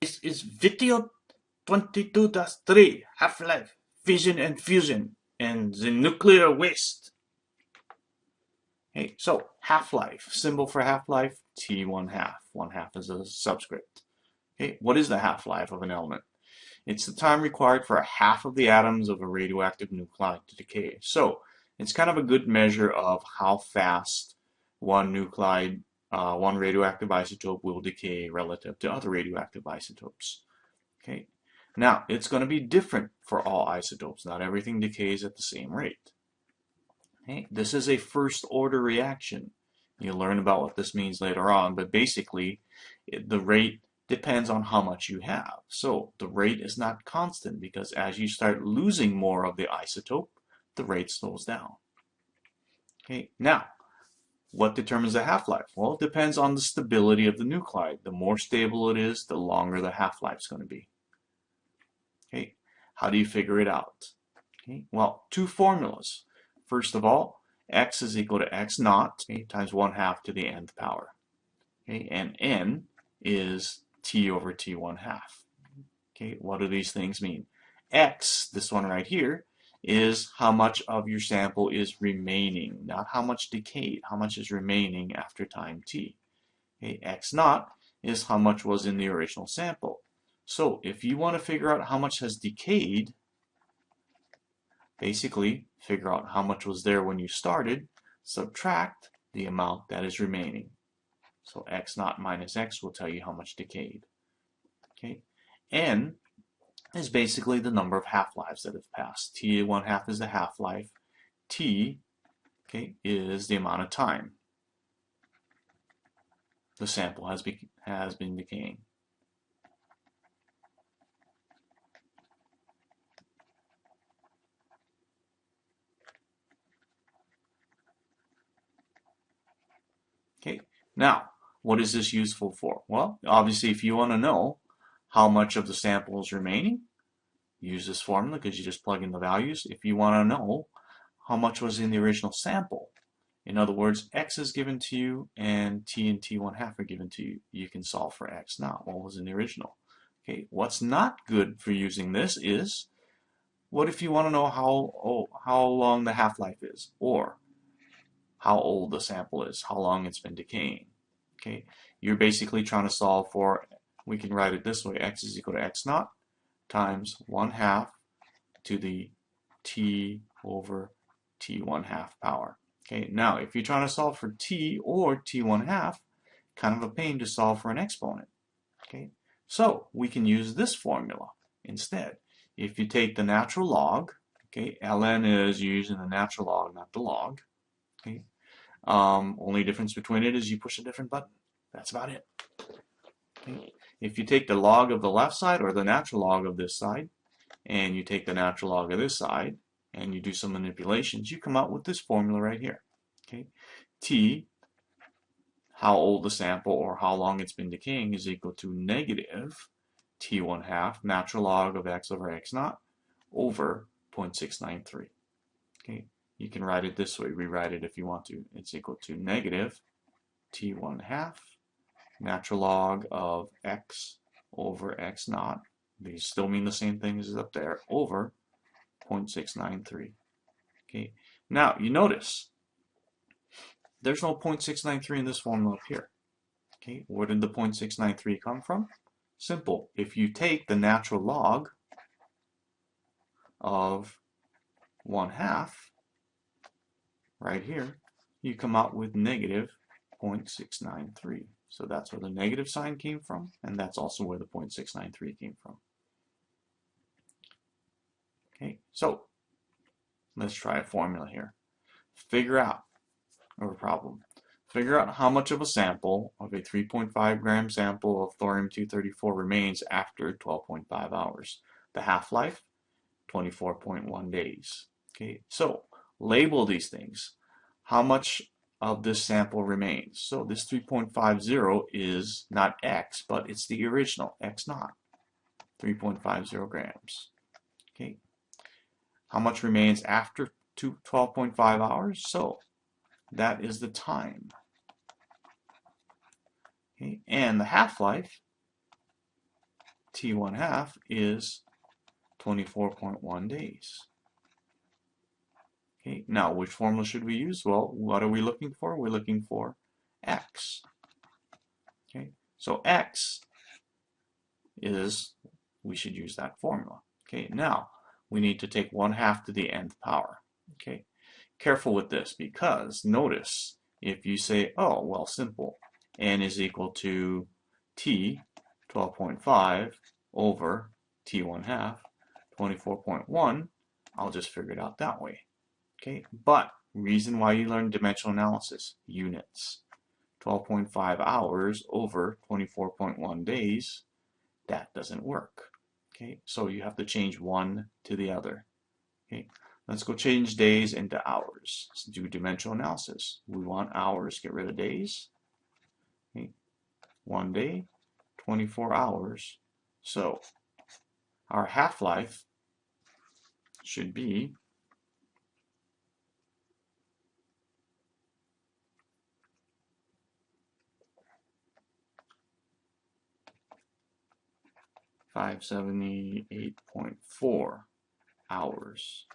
This is video 22-3, half-life, fission and fusion, and the nuclear waste. Okay, so half-life, symbol for half-life, T 1/2. 1/2 is a subscript. Okay, what is the half-life of an element? It's the time required for a half of the atoms of a radioactive nuclide to decay. So it's kind of a good measure of how fast one nuclide, one radioactive isotope will decay relative to other radioactive isotopes. Okay. Now, it's going to be different for all isotopes. Not everything decays at the same rate. Okay. This is a first order reaction. You'll learn about what this means later on, but basically, the rate depends on how much you have. So the rate is not constant because as you start losing more of the isotope, the rate slows down. Okay. Now, what determines the half-life? Well, it depends on the stability of the nuclide. The more stable it is, the longer the half-life is going to be. Okay, how do you figure it out? Okay, well, two formulas. First of all, x is equal to x naught, okay, times 1/2 to the nth power. Okay, and n is t over t 1/2. Okay, what do these things mean? X, this one right here, is how much of your sample is remaining, not how much decayed, how much is remaining after time t. Okay, x naught is how much was in the original sample. So if you want to figure out how much has decayed, basically figure out how much was there when you started, subtract the amount that is remaining. So x naught minus x will tell you how much decayed. Okay, n is basically the number of half-lives that have passed. T 1/2 is the half-life. T, okay, is the amount of time the sample has been decaying. Okay, now, what is this useful for? Well, obviously, if you want to know how much of the sample is remaining, use this formula because you just plug in the values. If you want to know how much was in the original sample, in other words, x is given to you and t and t 1/2 are given to you, you can solve for x naught, what was in the original. Okay, what's not good for using this is, what if you want to know how long the half-life is, or how old the sample is, how long it's been decaying. Okay, you're basically trying to solve for, we can write it this way, x is equal to x naught times 1/2 to the t over t 1/2 power. Okay, now if you're trying to solve for t or t 1/2, kind of a pain to solve for an exponent. Okay, so we can use this formula instead. If you take the natural log, okay, ln is using the natural log, not the log. Okay, only difference between it is you push a different button. That's about it. Okay. If you take the log of the left side or the natural log of this side, and you take the natural log of this side, and you do some manipulations, you come out with this formula right here. Okay, t, how old the sample or how long it's been decaying, is equal to negative t 1/2 natural log of x over x naught over 0.693. Okay, you can write it this way, rewrite it if you want to. It's equal to negative t 1/2 natural log of x over x naught. These still mean the same thing as up there, over 0.693. Okay, now you notice there's no 0.693 in this formula up here. Okay, where did the 0.693 come from? Simple. If you take the natural log of 1/2 right here, you come out with negative 0.693. So that's where the negative sign came from, and that's also where the 0.693 came from. Okay, so let's try a formula here. Figure out, or a problem. Figure out how much of a sample of a 3.5 gram sample of thorium-234 remains after 12.5 hours. The half-life, 24.1 days. Okay, so label these things. How much of this sample remains? So this 3.50 is not x, but it's the original, x naught, 3.50 grams. Okay, how much remains after 12.5 hours? So that is the time. Okay, and the half-life T1 half is 24.1 days. Okay, now which formula should we use? Well, what are we looking for? We're looking for x. Okay, so x is, we should use that formula. Okay, now we need to take 1/2 to the nth power. Okay, careful with this because notice if you say, oh, well, simple, n is equal to t 12.5 over t1 half 24.1, I'll just figure it out that way. Okay, but reason why you learn dimensional analysis, units. 12.5 hours over 24.1 days, that doesn't work. Okay, so you have to change one to the other. Okay, let's go change days into hours. Let's do dimensional analysis. We want hours, get rid of days. Okay, 1 day, 24 hours. So our half-life should be 578.4 hours.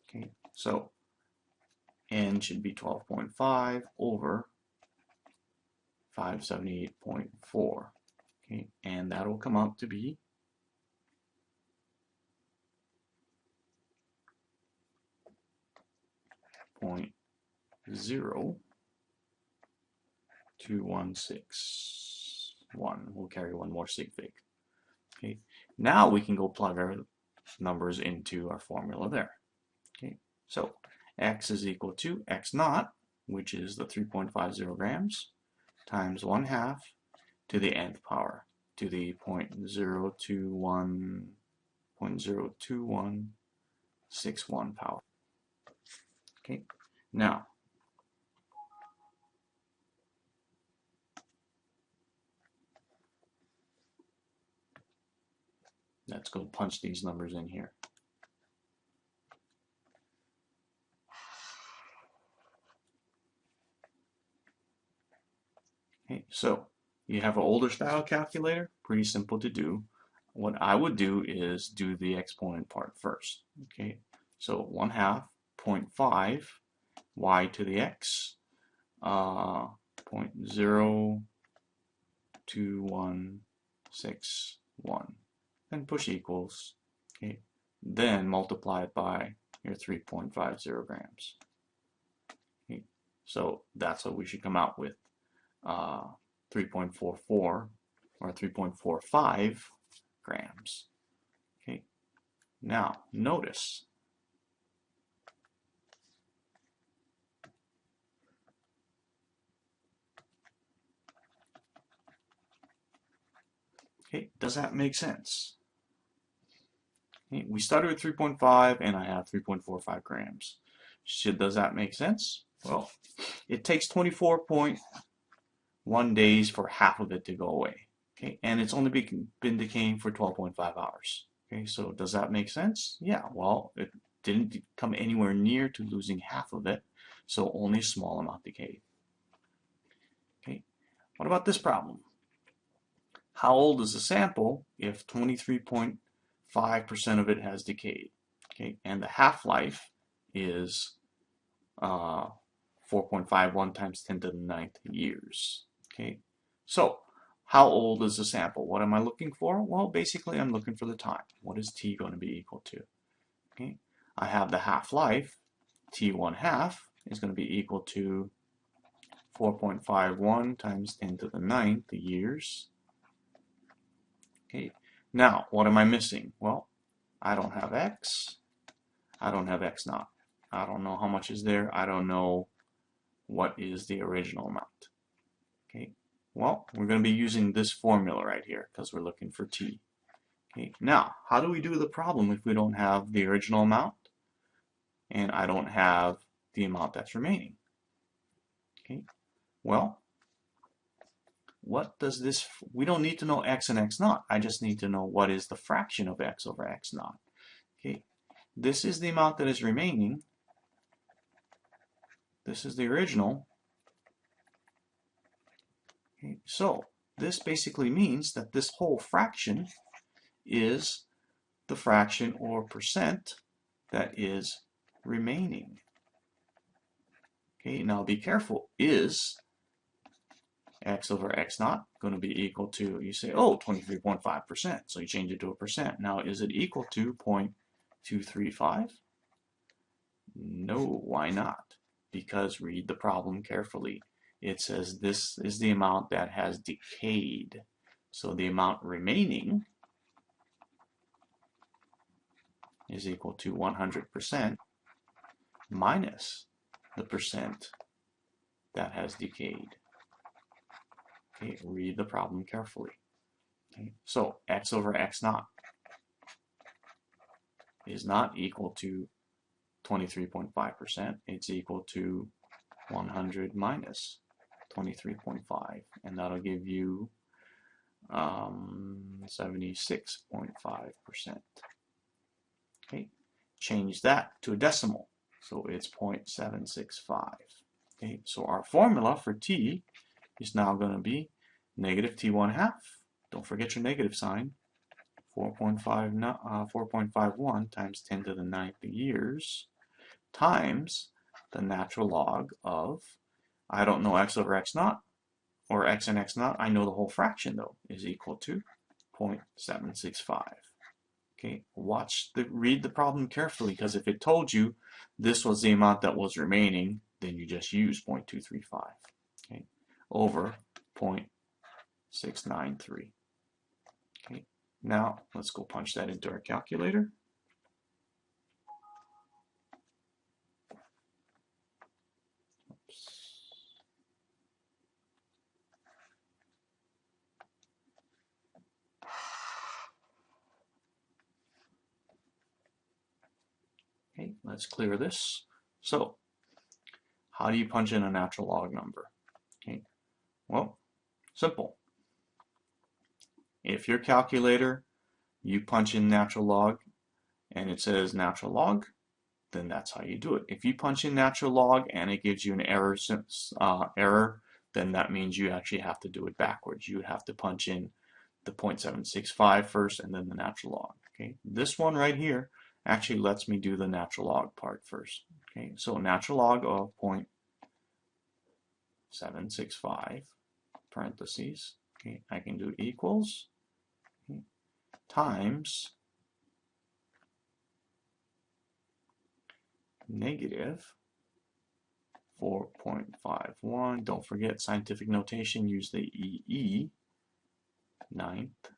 Okay, so n should be 12.5 over 578.4. Okay, and that'll come out to be 0.0216. We'll carry one more sig fig. Okay, now we can go plug our numbers into our formula there. Okay, so x is equal to x naught, which is the 3.50 grams, times 1/2 to the nth power, to the 0.02161 power. Okay, now let's go punch these numbers in here. Okay, so you have an older style calculator, pretty simple to do. What I would do is do the exponent part first. Okay, so 1/2 0.5 y to the x 0.02161, and push equals. Okay, then multiply it by your 3.50 grams. Okay, so that's what we should come out with. 3.44 or 3.45 grams. Okay, now notice okay, does that make sense? Okay, we started with 3.5 and I have 3.45 grams. Does that make sense? Well, it takes 24.1 days for half of it to go away. Okay, and it's only been decaying for 12.5 hours. Okay, so does that make sense? Yeah, well, it didn't come anywhere near to losing half of it, so only a small amount decayed. Okay, what about this problem? How old is the sample if 23.5% of it has decayed? Okay, and the half-life is 4.51 times 10 to the 9th years. Okay, so how old is the sample? What am I looking for? Well, basically I'm looking for the time. What is t going to be equal to? Okay, I have the half-life, t1 half is going to be equal to 4.51 times 10 to the 9th years. Okay, now what am I missing? Well, I don't have x. I don't have x naught. I don't know how much is there. I don't know what is the original amount. Okay, well, we're going to be using this formula right here because we're looking for t. Okay, now, how do we do the problem if we don't have the original amount and I don't have the amount that's remaining? Okay, well, what does this, we don't need to know x and x naught. I just need to know what is the fraction of x over x naught. Okay, this is the amount that is remaining. This is the original. Okay, so this basically means that this whole fraction is the fraction or percent that is remaining. Okay, now be careful. Is x over x naught going to be equal to, you say, oh, 23.5%. So you change it to a percent. Now, is it equal to 0.235? No, why not? Because read the problem carefully. It says this is the amount that has decayed. So the amount remaining is equal to 100% minus the percent that has decayed. Okay, read the problem carefully. Okay, so x over x naught is not equal to 23.5%. It's equal to 100 minus 23.5, and that'll give you 76.5%. Okay, change that to a decimal, so it's 0.765. Okay, so our formula for t is now going to be negative t1 half. Don't forget your negative sign. 4.51 times 10 to the 9th years times the natural log of, I don't know x over x naught or x and x naught. I know the whole fraction though is equal to 0.765. Okay, read the problem carefully, because if it told you this was the amount that was remaining, then you just use 0.235. Okay, over 0.693. Okay, now let's go punch that into our calculator. Okay, let's clear this. So, how do you punch in a natural log number? Okay, well, simple. If your calculator, you punch in natural log and it says natural log, then that's how you do it. If you punch in natural log and it gives you an error, then that means you actually have to do it backwards. You would have to punch in the 0.765 first and then the natural log. Okay, this one right here actually lets me do the natural log part first. Okay, so natural log of 0.765 parentheses. Okay, I can do equals, okay, times negative 4.51. Don't forget scientific notation, use the EE, 9th.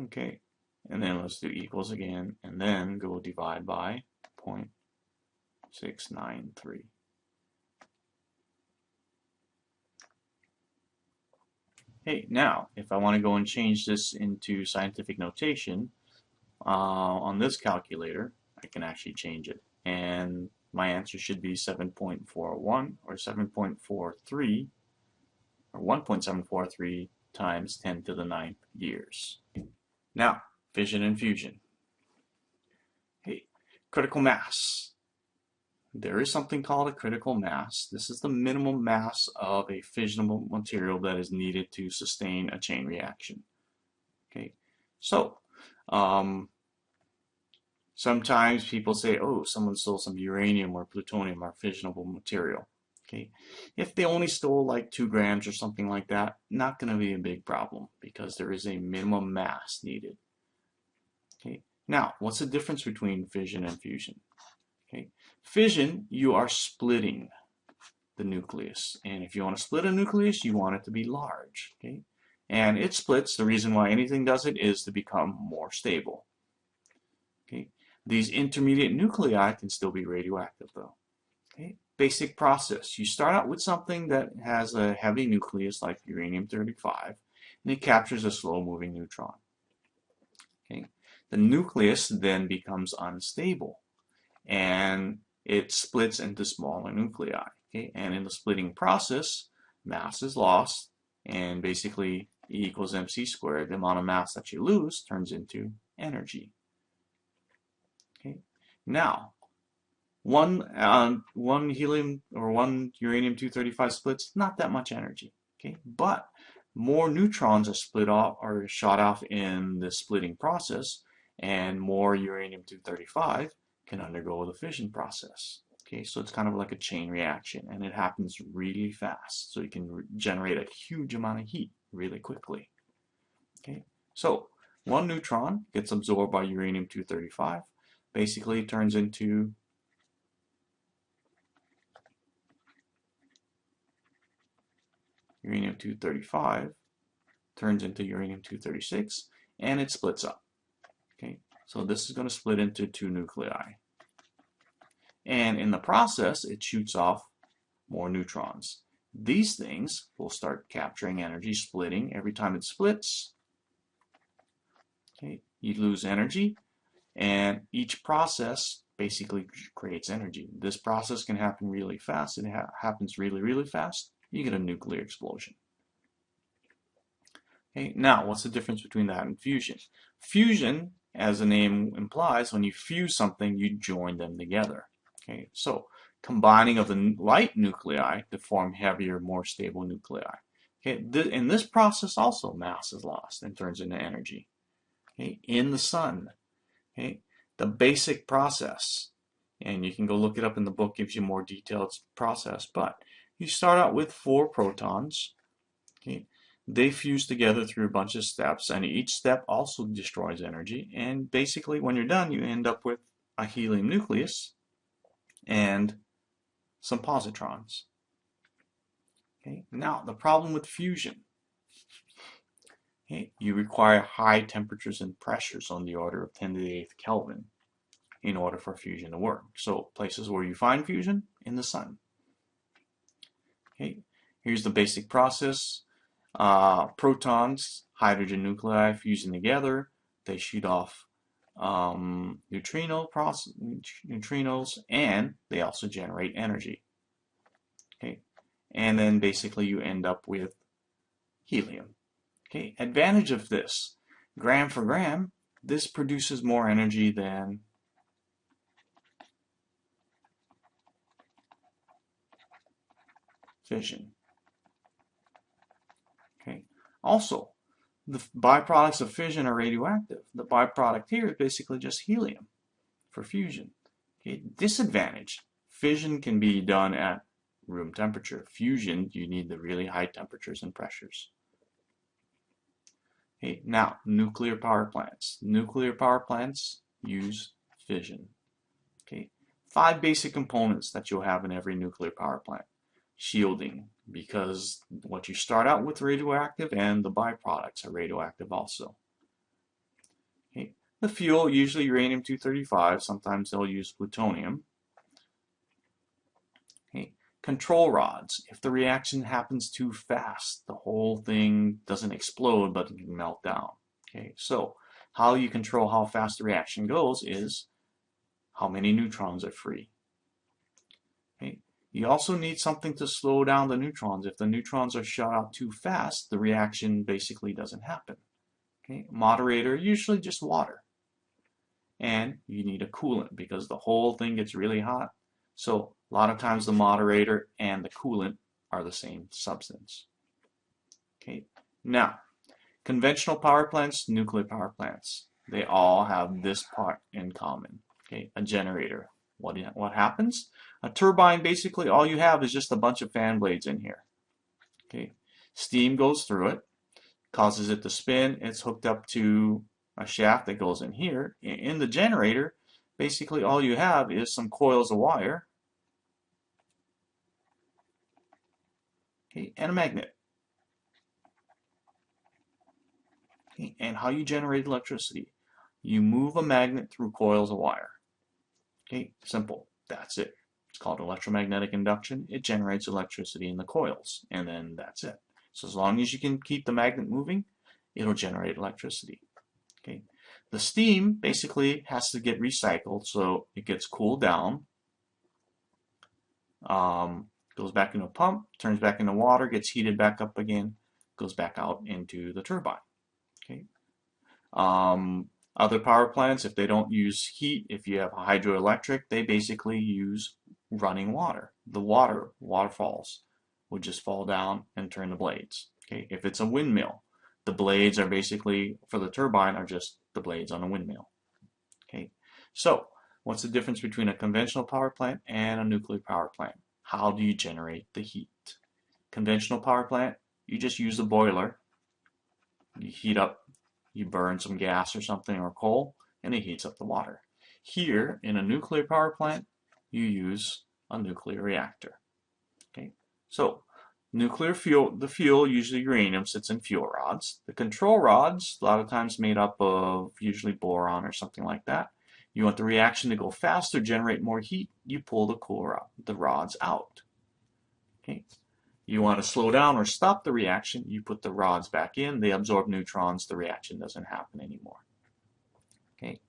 Okay, and then let's do equals again, and then go divide by 0.693. Okay, now if I want to go and change this into scientific notation on this calculator, I can actually change it, and my answer should be 7.41 or 7.43 or 1.743 times 10 to the 9th years. Now, fission and fusion. Hey, critical mass. There is something called a critical mass. This is the minimum mass of a fissionable material that is needed to sustain a chain reaction. Okay, so sometimes people say, oh, someone stole some uranium or plutonium or fissionable material. Okay, if they only stole like 2 grams or something like that, not going to be a big problem because there is a minimum mass needed. Okay, now what's the difference between fission and fusion? Okay, fission, you are splitting the nucleus, and if you want to split a nucleus, you want it to be large. Okay, and it splits. The reason why anything does it is to become more stable. Okay, these intermediate nuclei can still be radioactive though. Okay, basic process. You start out with something that has a heavy nucleus like uranium-35, and it captures a slow-moving neutron. Okay, the nucleus then becomes unstable, and it splits into smaller nuclei. Okay, and in the splitting process, mass is lost, and basically E equals mc squared. The amount of mass that you lose turns into energy. Okay, now one helium or one uranium-235 splits, not that much energy. Okay, but more neutrons are split off or shot off in the splitting process, and more uranium-235 can undergo the fission process. Okay, so it's kind of like a chain reaction, and it happens really fast. So you can generate a huge amount of heat really quickly. Okay, so one neutron gets absorbed by uranium-235. Basically, it turns into uranium-235, turns into uranium-236, and it splits up. Okay, so this is going to split into two nuclei. And in the process, it shoots off more neutrons. These things will start capturing energy, splitting. Every time it splits, okay, you lose energy, and each process basically creates energy. This process can happen really fast. It happens really, really fast. You get a nuclear explosion. Okay, now, what's the difference between that and fusion? Fusion, as the name implies, when you fuse something, you join them together. Okay, so combining of the light nuclei to form heavier, more stable nuclei. Okay, in this process also mass is lost and turns into energy. Okay, in the sun, okay, the basic process, and you can go look it up in the book, gives you more detailed process, but you start out with 4 protons. Okay, they fuse together through a bunch of steps, and each step also destroys energy, and basically when you're done, you end up with a helium nucleus and some positrons. Okay, now the problem with fusion. Okay, you require high temperatures and pressures on the order of 10 to the 8th Kelvin in order for fusion to work. So places where you find fusion, in the sun. Okay, here's the basic process. Protons, hydrogen nuclei fusing together. They shoot off neutrinos, and they also generate energy. Okay, and then basically you end up with helium. Okay, advantage of this, gram for gram, this produces more energy than fission. Okay, also, the byproducts of fission are radioactive. The byproduct here is basically just helium for fusion. Okay, disadvantage, fission can be done at room temperature. Fusion, you need the really high temperatures and pressures. Okay, now, nuclear power plants. Nuclear power plants use fission. Okay, 5 basic components that you'll have in every nuclear power plant. Shielding, because what you start out with radioactive and the byproducts are radioactive also. Okay, the fuel, usually uranium-235, sometimes they'll use plutonium. Okay, control rods, if the reaction happens too fast, the whole thing doesn't explode but it can melt down. Okay, so how you control how fast the reaction goes is how many neutrons are free. Okay, you also need something to slow down the neutrons. If the neutrons are shot out too fast, the reaction basically doesn't happen. Okay, moderator, usually just water. And you need a coolant because the whole thing gets really hot. So a lot of times the moderator and the coolant are the same substance. Okay, now, conventional power plants, nuclear power plants, they all have this part in common. Okay, a generator. What happens? A turbine, basically all you have is just a bunch of fan blades in here. Okay, steam goes through it, causes it to spin. It's hooked up to a shaft that goes in here. In the generator, basically all you have is some coils of wire, okay, and a magnet. Okay, and how you generate electricity? You move a magnet through coils of wire. Okay, simple. That's it. It's called electromagnetic induction. It generates electricity in the coils, and then that's it. So as long as you can keep the magnet moving, it'll generate electricity. Okay, the steam basically has to get recycled, so it gets cooled down, goes back into a pump, turns back into water, gets heated back up again, goes back out into the turbine. Okay. Other power plants, if they don't use heat, if you have a hydroelectric, they basically use running water. The waterfalls would just fall down and turn the blades. Okay, if it's a windmill, the blades are basically, for the turbine, are just the blades on a windmill. Okay, so what's the difference between a conventional power plant and a nuclear power plant? How do you generate the heat? Conventional power plant, you just use a boiler, you heat up, you burn some gas or something or coal, and it heats up the water. Here, in a nuclear power plant, you use a nuclear reactor. Okay, so nuclear fuel, the fuel, usually uranium, sits in fuel rods. The control rods, a lot of times made up of usually boron or something like that. You want the reaction to go faster, generate more heat, you pull the rods out. Okay. You want to slow down or stop the reaction, you put the rods back in, they absorb neutrons, the reaction doesn't happen anymore. Okay.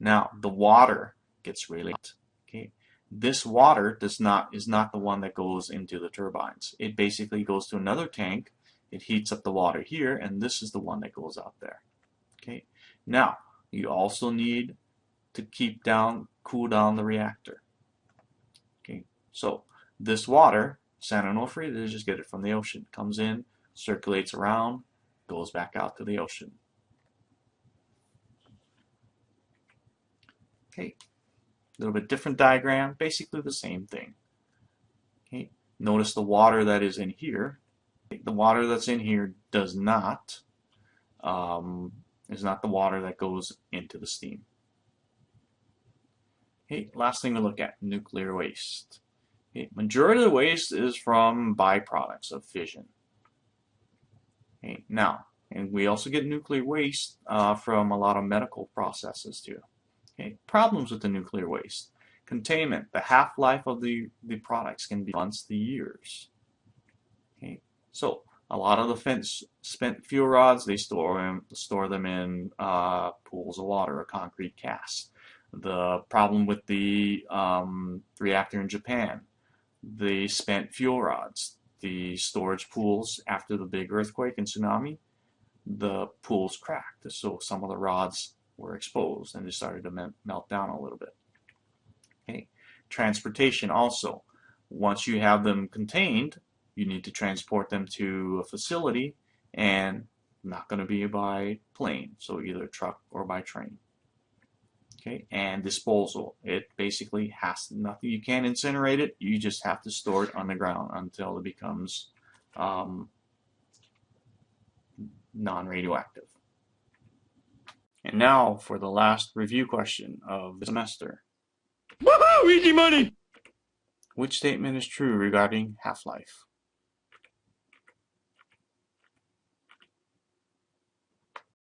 Now, the water gets really hot. Okay. This water is not the one that goes into the turbines. It basically goes to another tank, it heats up the water here, and this is the one that goes out there. Okay. Now, you also need to cool down the reactor. Okay. So, this water, San Onofre, they just get it from the ocean. Comes in, circulates around, goes back out to the ocean. Okay, a little bit different diagram, basically the same thing. Okay, notice the water that is in here. The water that's in here is not the water that goes into the steam. Okay, last thing to look at, nuclear waste. Okay, majority of the waste is from byproducts of fission. Okay, now, and we also get nuclear waste from a lot of medical processes too. Okay, problems with the nuclear waste. Containment, the half-life of the products can be months to years. Okay, so a lot of the spent fuel rods, they store them in pools of water or concrete casts. The problem with the reactor in Japan, the spent fuel rods, the storage pools after the big earthquake and tsunami, the pools cracked, so some of the rods were exposed and they started to melt down a little bit. Okay, transportation also. Once you have them contained, you need to transport them to a facility, and not going to be by plane, so either truck or by train. Okay, and disposal. It basically has nothing. You can't incinerate it. You just have to store it underground until it becomes non-radioactive. And now for the last review question of the semester. Woohoo! Easy money! Which statement is true regarding half-life?